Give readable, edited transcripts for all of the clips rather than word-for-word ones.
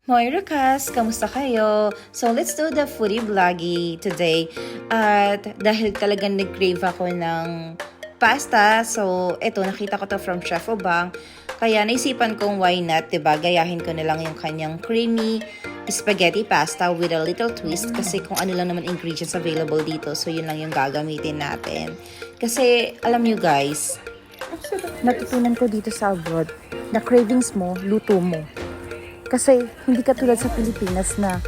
Moira Cas, kamusta kayo? So, let's do the foodie vloggy today. At dahil talagang nag-crave ako ng pasta, so eto, nakita ko to from Chef Obang. Kaya naisipan kong why not, diba? Gayahin ko na lang yung kanyang creamy spaghetti pasta with a little twist kasi kung ano lang naman ingredients available dito. So, yun lang yung gagamitin natin. Kasi, alam nyo guys, natutunan ko dito sa abroad na cravings mo, luto mo. Kasi hindi ka tulad sa Pilipinas na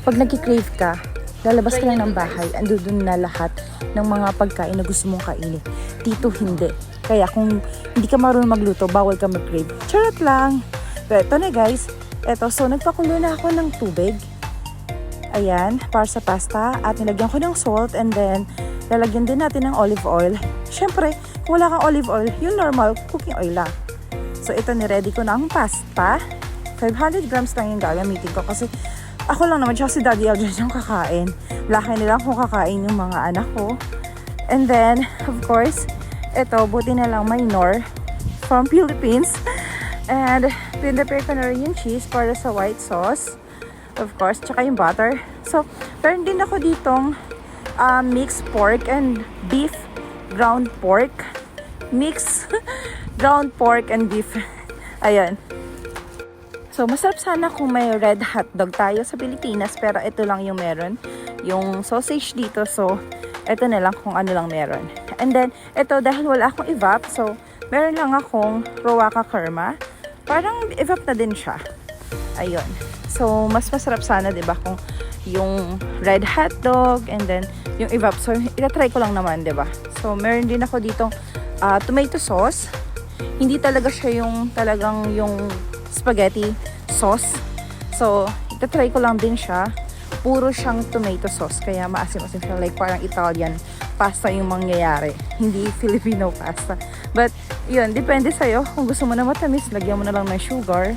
pag nag-crave ka, lalabas ka lang ng bahay, andun na lahat ng mga pagkain na gusto mong kainin. Dito hindi. Kaya kung hindi ka marunong magluto, bawal ka mag-crave. Charot lang! Pero ito na guys, so nagpakulo na ako ng tubig. Ayan, para sa pasta. At nilagyan ko ng salt and then lalagyan din natin ng olive oil. Siyempre, kung wala kang olive oil, yung normal cooking oil lang. So ito, niready ko na ang pasta. 500 grams lang yung gagamitin ko kasi ako lang naman, tsaka si Daddy Aldrin yung kakain. Laki nila kung kakain yung mga anak ko. And then, of course, ito, buti na lang may Knorr from Philippines. And pinrepare ko na rin yung cheese para sa white sauce. Of course, tsaka yung butter. So, meron din ako ditong mixed pork and beef, ground pork. Mixed ground pork and beef. Ayan. So, masarap sana kung may red hot dog tayo sa Pilipinas, pero ito lang yung meron. Yung sausage dito, so, ito na lang kung ano lang meron. And then, ito, dahil wala akong evap, so, meron lang akong rowaka kurma. Parang evap na din siya. Ayun. So, mas masarap sana, diba, kung yung red hot dog, and then, yung evap. So, itatry ko lang naman, diba? So, meron din ako ditong tomato sauce. Hindi talaga siya yung talagang yung spaghetti sauce. So, itatry ko lang din siya. Puro siyang tomato sauce. Kaya maasim-asim siya. Like parang Italian pasta yung mangyayari. Hindi Filipino pasta. But, yun. Depende sa'yo. Kung gusto mo na matamis, lagyan mo na lang ng sugar.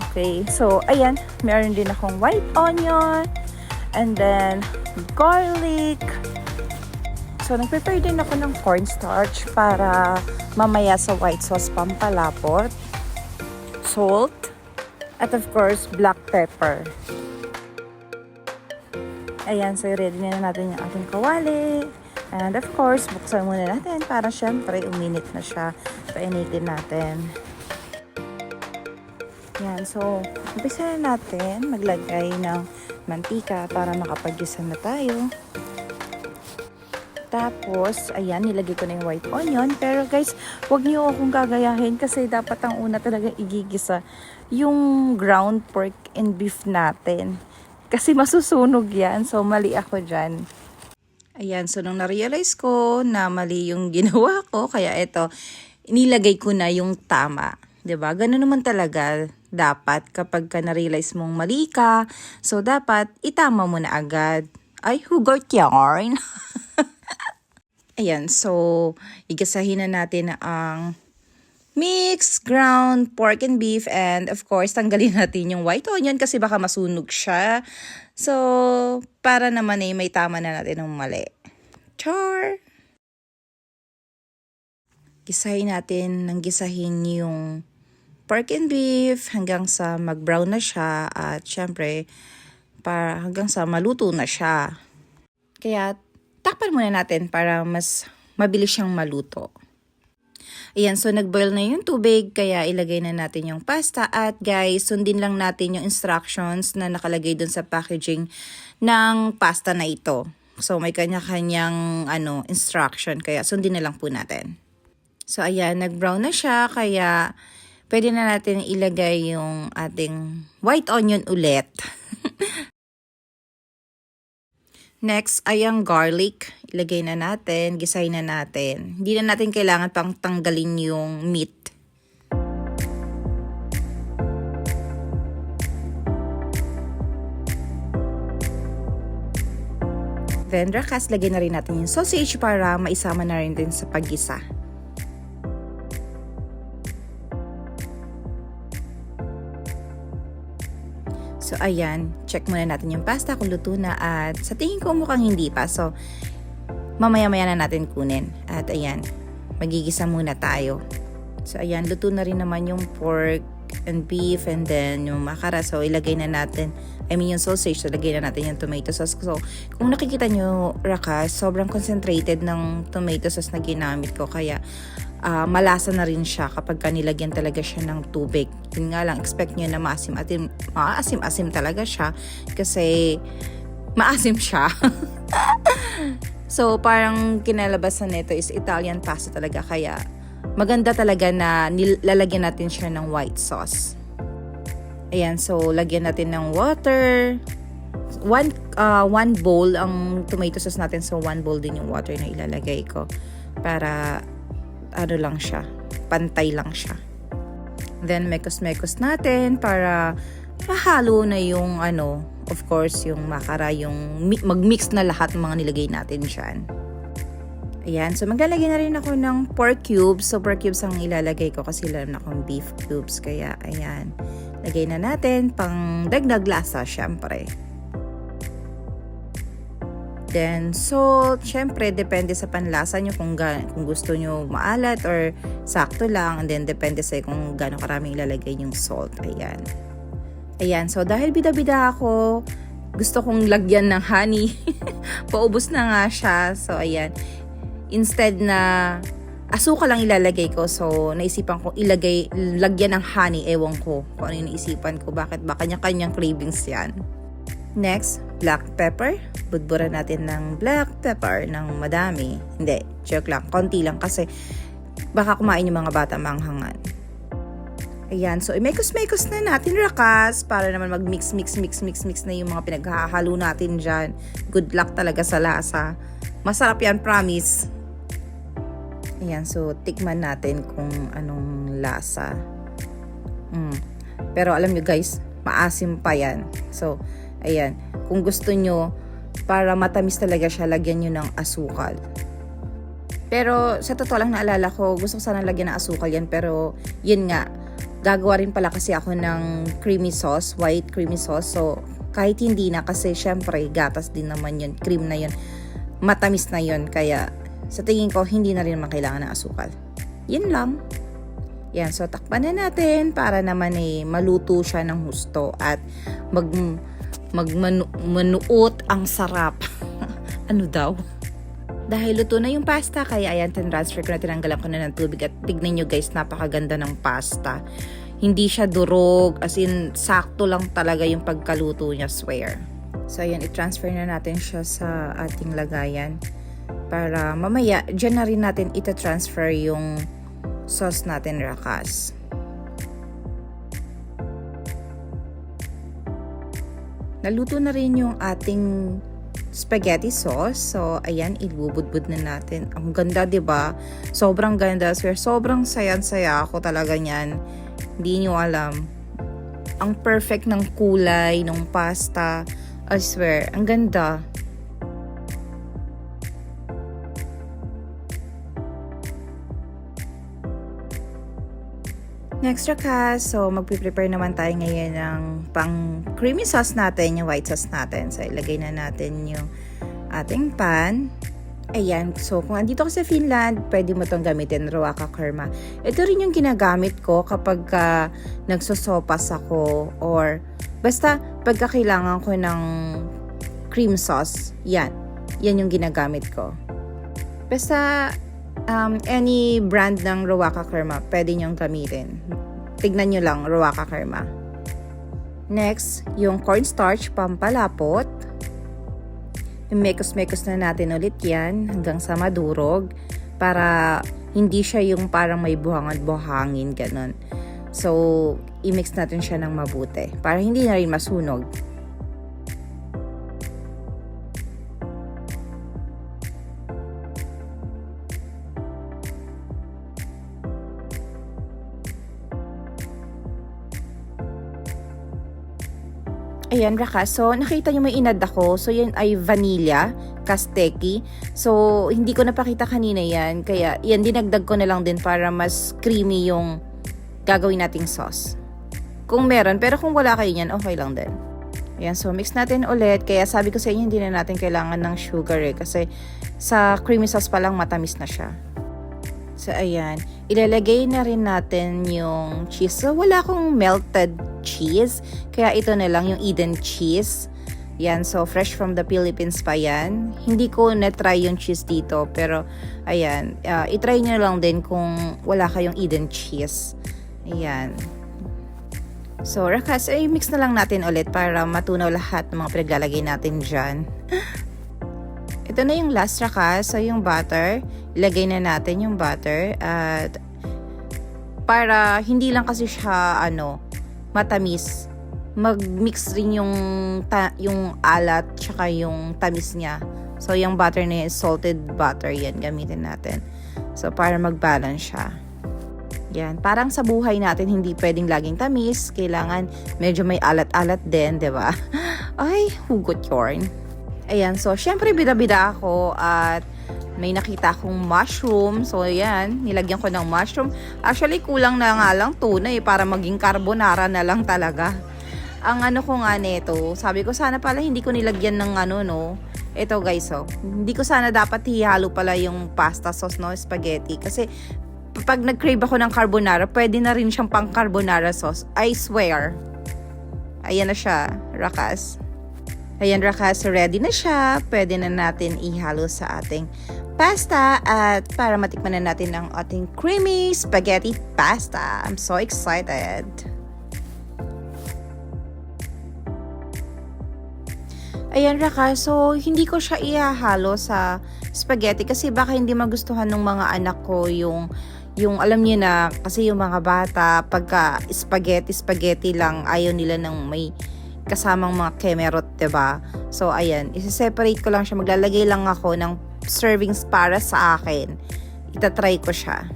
Okay. So, ayan. Meron din akong white onion. And then, garlic. So, nag-prepare din ako ng cornstarch para mamaya sa white sauce pampalapot, salt, at of course, black pepper. Ayan, so ready na natin yung ating kawali. And of course, buksan muna natin para syempre uminit na siya. Painitin natin. Ayan, so umpisa na natin maglagay ng mantika para makapag-gisa na tayo. Tapos, ayan, nilagay ko na yung white onion. Pero guys, huwag niyo akong gagayahin kasi dapat ang una talaga igigisa yung ground pork and beef natin. Kasi masusunog yan. So, mali ako dyan. Ayan, so nung na-realize ko na mali yung ginawa ko, kaya ito, nilagay ko na yung tama. 'Di ba? Ganun naman talaga dapat kapag ka na-realize mong mali ka. So, dapat itama mo na agad. Ay, hugot yarn! Ayan, so igasahin na natin ang mixed ground pork and beef and of course tanggalin natin yung white onion kasi baka masunog siya. So, para naman may tama na natin ng mali. Char! Gisahin natin ng gisahin yung pork and beef hanggang sa mag-brown na siya at syempre para hanggang sa maluto na siya. Kaya takpan muna natin para mas mabilis siyang maluto. Ayan, so nag-boil na yung tubig, kaya ilagay na natin yung pasta. At guys, sundin lang natin yung instructions na nakalagay dun sa packaging ng pasta na ito. So may kanya-kanyang instruction, kaya sundin na lang po natin. So ayan, nag-brown na siya, kaya pwede na natin ilagay yung ating white onion ulit. Next ay ang garlic. Ilagay na natin, gisahin na natin. Hindi na natin kailangan pang tanggalin yung meat. Then, rakas, lagay na rin natin yung sausage para maisama na rin din sa paggisa. So, ayan. Check muna natin yung pasta kung luto na at sa tingin ko mukhang hindi pa. So, mamaya-maya na natin kunin. At ayan, magigisa muna tayo. So, ayan. Luto na rin naman yung pork and beef, and then yung makara. So, ilagay na natin, yung sausage, so ilagay na natin yung tomato sauce. So, kung nakikita nyo, Rakas, sobrang concentrated ng tomato sauce na ginamit ko. Kaya, malasa na rin siya kapag nilagyan talaga siya ng tubig. Yun nga lang, expect nyo na maasim-asim talaga siya. Kasi, maasim siya. So, parang kinalabasan nito is Italian pasta talaga. Kaya, maganda talaga na nilalagyan natin siya ng white sauce. Ayan, so lagyan natin ng water. One bowl ang tomato sauce natin. So, 1 bowl din yung water na ilalagay ko. Para, lang siya. Pantay lang siya. Then, mekos-mekos natin para mahalo na yung of course, yung makara, yung mag-mix na lahat ng mga nilagay natin dyan. Ayan, so maglalagay na rin ako ng pork cubes. So, pork cubes ang ilalagay ko kasi alam na akong beef cubes. Kaya, ayan, lagay na natin pang dagdag lasa, syempre. Then, salt, syempre, depende sa panlasa nyo kung gusto nyo maalat or sakto lang. And then, depende sa kung gaano karaming ilalagay yung salt. Ayan. Ayan, so dahil bida-bida ako, gusto kong lagyan ng honey. Paubos na nga siya. So, ayan. Instead na asukal lang ilalagay ko, so naisipan ko lagyan ng honey. Ewan ko kung ano yung naisipan ko. Bakit ba? Kanya-kanyang cravings yan. Next, black pepper. Budburan natin ng black pepper ng madami. Hindi, joke lang. Konti lang kasi baka kumain yung mga bata manghangan. Ayan, so imekos-mekos na natin, Rakas, para naman mag-mix na yung mga pinaghahalo natin dyan. Good luck talaga sa lasa. Masarap yan, promise. Ayan, so tikman natin kung anong lasa. Pero alam nyo guys, maasim pa yan. So, ayan, kung gusto nyo, para matamis talaga siya, lagyan nyo ng asukal. Pero sa totoo lang naalala ko, gusto ko sana lagyan ng asukal yan, pero yun nga, gagawa rin pala kasi ako ng creamy sauce, white creamy sauce. So, kahit hindi na kasi syempre gatas din naman yun, cream na yun, matamis na yun. Kaya, sa tingin ko, hindi na rin kailangan ng asukal. Yun lang. Yan, so takpan na natin para naman maluto siya ng husto at manuot ang sarap. Ano daw? Dahil luto na yung pasta, kaya ayan, transfer ko na, tinanggalan ko na ng tubig at tignan nyo guys, napakaganda ng pasta. Hindi siya durog, as in, sakto lang talaga yung pagkaluto niya, swear. So ayan, i-transfer na natin siya sa ating lagayan. Para mamaya, dyan na rin natin ita-transfer yung sauce natin, Rakas. Naluto na rin yung ating spaghetti sauce. So, ayan, ibubudbud na natin. Ang ganda, 'di ba? Sobrang ganda. Sobrang saya-saya ako talaga niyan. Hindi nyo alam. Ang perfect ng kulay ng pasta. I swear, ang ganda. Next, Rakas, so magpiprepare naman tayo ngayon ng pang creamy sauce natin, yung white sauce natin. So, ilagay na natin yung ating pan. Ayan, so kung andito ka sa Finland, pwede mo itong gamitin, Ruaka Kerma. Ito rin yung ginagamit ko kapag nagsosopas ako or basta pagka kailangan ko ng cream sauce, yan yung ginagamit ko. Basta any brand ng Ruaka Kerma, pwede nyong gamitin. Tignan nyo lang, Ruaka Kerma. Next, yung cornstarch, pampalapot. Mekos-mekos na natin ulit yan hanggang sa madurog para hindi siya yung parang may buhangin, ganun. So, i-mix natin siya ng mabuti para hindi na rin masunog. Ayan, Rakas. So, nakita nyo may inad ako. So, yan ay vanilla, kasteki. So, hindi ko napakita kanina yan. Kaya, yan, dinagdag ko na lang din para mas creamy yung gagawin nating sauce. Kung meron, pero kung wala kayo yan, okay lang din. Ayan, so mix natin ulit. Kaya sabi ko sa inyo, hindi na natin kailangan ng sugar kasi sa creamy sauce pa lang matamis na siya. So, So, ayan. Ilalagay na rin natin yung cheese. So, wala akong melted cheese. Kaya ito na lang yung Eden cheese. Yan. So, fresh from the Philippines pa yan. Hindi ko na-try yung cheese dito. Pero, ayan. I-try nyo lang din kung wala kayong Eden cheese. Ayan. So, rakas, mix na lang natin ulit para matunaw lahat ng mga pinaglalagay natin dyan. Ito na yung last rakas. So, yung butter. Ilagay na natin yung butter. At para hindi lang kasi siya, matamis. Mag-mix rin yung alat tsaka yung tamis niya. So, yung butter na yun, salted butter yan. Gamitin natin. So, para mag-balance siya. Yan, parang sa buhay natin hindi pwedeng laging tamis, kailangan medyo may alat-alat din, 'di ba? Ay, hugot yarn. Ayan, so syempre bida-bida ako at may nakita akong mushroom. So ayan, nilagyan ko ng mushroom. Actually, kulang na nga lang tuna para maging carbonara na lang talaga. Ang ko nga nito, sabi ko sana pala hindi ko nilagyan ng ito guys, hindi ko sana dapat ihalo pala yung pasta sauce, spaghetti. Kasi pag nag-crave ako ng carbonara, pwede na rin siyang pang carbonara sauce. I swear. Ayan na siya, rakas. Ayan, rakas, ready na siya. Pwede na natin ihalo sa ating pasta at para matikman na natin ang ating creamy spaghetti pasta. I'm so excited. Ayan, rakas. So, hindi ko siya ihahalo sa spaghetti kasi baka hindi magustuhan ng mga anak ko yung alam niyo na, kasi yung mga bata, pagka spaghetti lang, ayaw nila ng may kasamang mga kemerot, diba? So, ayan, isi-separate ko lang siya. Maglalagay lang ako ng servings para sa akin. Itatry ko siya.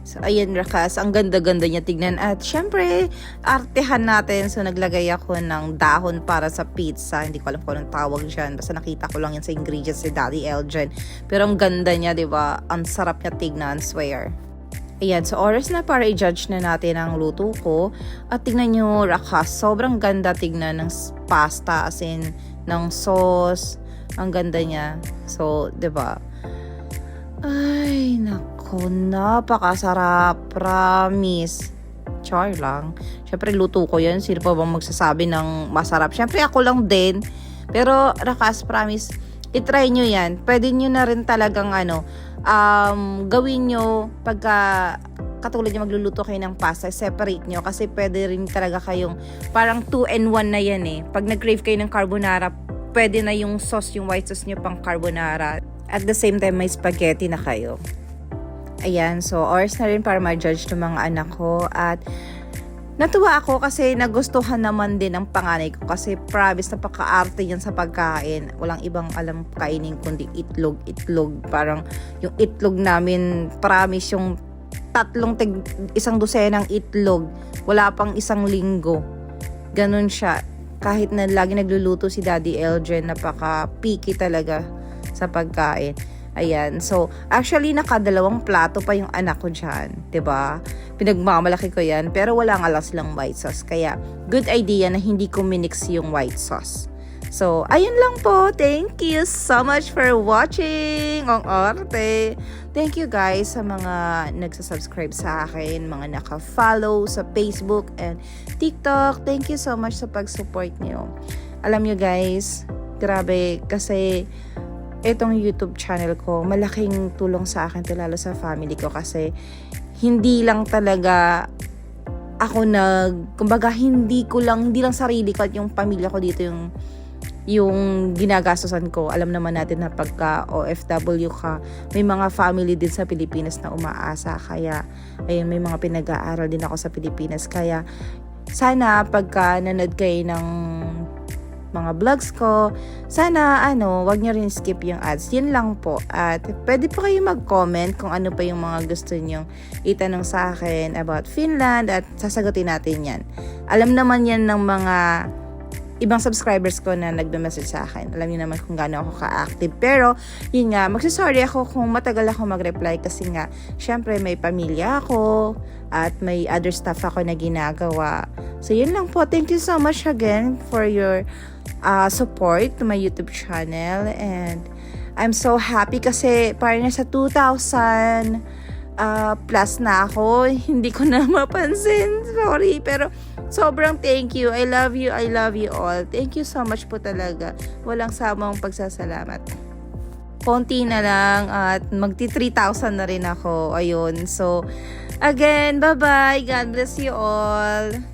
So, ayan, rakas, ang ganda-ganda niya tignan. At, syempre, artehan natin. So, naglagay ako ng dahon para sa pizza. Hindi ko alam kung anong tawag dyan. Basta nakita ko lang yan sa ingredients si Daddy Elgin. Pero, ang ganda niya, diba? Ang sarap niya tignan, swear. Ayan, so oras na para i-judge na natin ang luto ko. At tignan nyo, rakas, sobrang ganda tignan ng pasta, as in, ng sauce. Ang ganda niya. So, diba? Ay, nako, napakasarap. Promise. Char lang. Siyempre, luto ko yan. Sino pa bang magsasabi ng masarap? Siyempre, ako lang din. Pero, rakas, promise, itry nyo yan. Pwede nyo na rin talagang gawin nyo pagka katulad nyo magluluto kayo ng pasta, separate nyo kasi pwede rin talaga kayong parang 2-in-1 na yan pag nag-crave kayo ng carbonara, pwede na yung sauce, yung white sauce nyo pang carbonara at the same time may spaghetti na kayo. Ayan, so oras na rin para ma-judge ng mga anak ko at natuwa ako kasi nagustuhan naman din ang panganay ko kasi promise napaka-arte yan sa pagkain. Walang ibang alam kainin kundi itlog. Parang yung itlog namin, promise yung isang dosenang itlog. Wala pang isang linggo. Ganun siya. Kahit na lagi nagluluto si Daddy Elgin, napaka-picky talaga sa pagkain. Ayan. So, actually, nakadalawang plato pa yung anak ko dyan. 'Di ba? Pinagmamalaki ko yan. Pero wala nga lang silang white sauce. Kaya, good idea na hindi ko minix yung white sauce. So, ayun lang po. Thank you so much for watching. Ang arte. Thank you guys sa mga nagsasubscribe sa akin, mga naka-follow sa Facebook and TikTok. Thank you so much sa pag-support niyo. Alam niyo guys, grabe kasi itong YouTube channel ko, malaking tulong sa akin to, lalo sa family ko kasi hindi lang talaga ako kumbaga hindi lang sarili ko at yung pamilya ko dito yung ginagastosan ko. Alam naman natin na pagka OFW ka, may mga family din sa Pilipinas na umaasa. Kaya, ayun, may mga pinag-aaral din ako sa Pilipinas. Kaya, sana pagka nanood kayo ng mga vlogs ko, sana wag nyo rin skip yung ads. Yun lang po. At pwede po kayo mag-comment kung ano pa yung mga gusto nyo itanong sa akin about Finland at sasagutin natin yan. Alam naman yan ng mga ibang subscribers ko na nagme-message sa akin. Alam niyo naman kung gaano ako ka-active. Pero, yun nga, magsasorry ako kung matagal ako mag-reply kasi nga, syempre may pamilya ako at may other stuff ako na ginagawa. So, yun lang po. Thank you so much again for your support to my YouTube channel. And I'm so happy kasi parang nasa 2,000 plus na ako. Hindi ko na mapansin. Sorry. Pero sobrang thank you. I love you. I love you all. Thank you so much po talaga. Walang samang pagsasalamat. Konti na lang at magti 3,000 na rin ako. Ayun. So, again, bye-bye. God bless you all.